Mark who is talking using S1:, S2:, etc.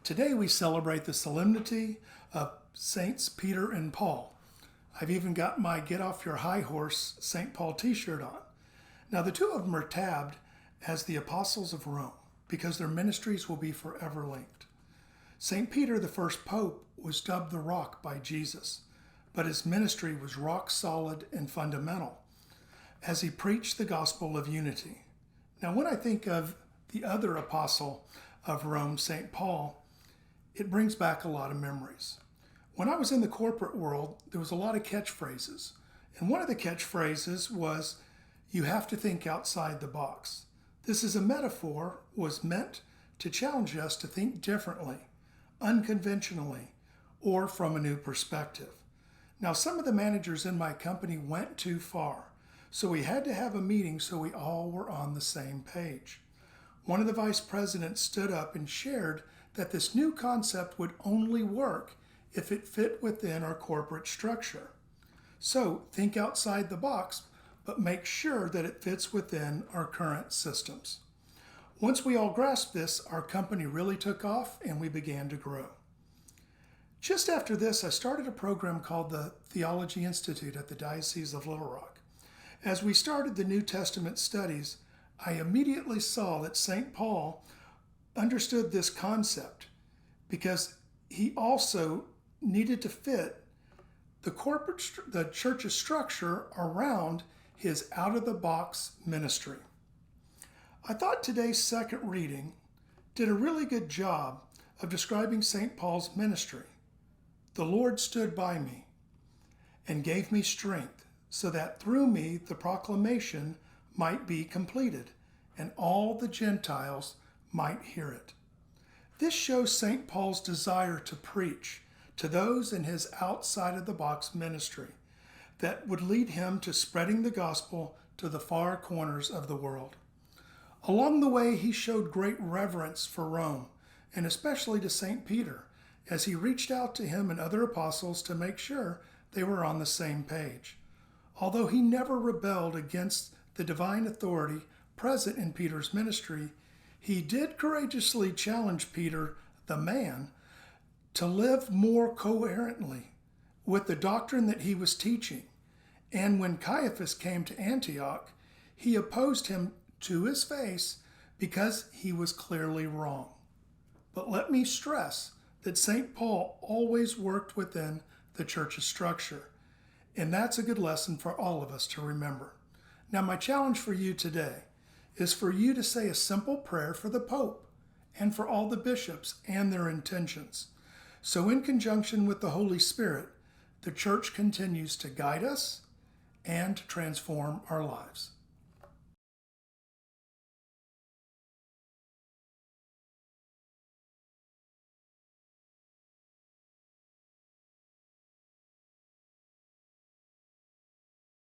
S1: Today we celebrate the Solemnity of Saints Peter and Paul. I've even got my Get Off Your High Horse St. Paul t-shirt on. Now the two of them are tabbed as the Apostles of Rome because their ministries will be forever linked. St. Peter, the first pope, was dubbed the Rock by Jesus, but his ministry was rock solid and fundamental as he preached the gospel of unity. Now when I think of the other apostle of Rome, St. Paul, it brings back a lot of memories. When I was in the corporate world, there was a lot of catchphrases. And one of the catchphrases was, "You have to think outside the box." This is a metaphor, was meant to challenge us to think differently, unconventionally, or from a new perspective. Now, some of the managers in my company went too far, so we had to have a meeting so we all were on the same page. One of the vice presidents stood up and shared that this new concept would only work if it fit within our corporate structure. So think outside the box, but make sure that it fits within our current systems. Once we all grasped this, our company really took off and we began to grow. Just after this, I started a program called the Theology Institute at the Diocese of Little Rock. As we started the New Testament studies, I immediately saw that St. Paul understood this concept because he also needed to fit the church's structure around his out-of-the-box ministry. I thought today's second reading did a really good job of describing St. Paul's ministry. "The Lord stood by me and gave me strength so that through me the proclamation might be completed and all the Gentiles might hear it." This shows St. Paul's desire to preach to those in his outside-of-the-box ministry that would lead him to spreading the gospel to the far corners of the world. Along the way, he showed great reverence for Rome, and especially to St. Peter, as he reached out to him and other apostles to make sure they were on the same page. Although he never rebelled against the divine authority present in Peter's ministry, he did courageously challenge Peter, the man, to live more coherently with the doctrine that he was teaching. And when Caiaphas came to Antioch, he opposed him to his face because he was clearly wrong. But let me stress that St. Paul always worked within the church's structure, and that's a good lesson for all of us to remember. Now, my challenge for you today is for you to say a simple prayer for the Pope and for all the bishops and their intentions. So in conjunction with the Holy Spirit, the church continues to guide us and transform our lives.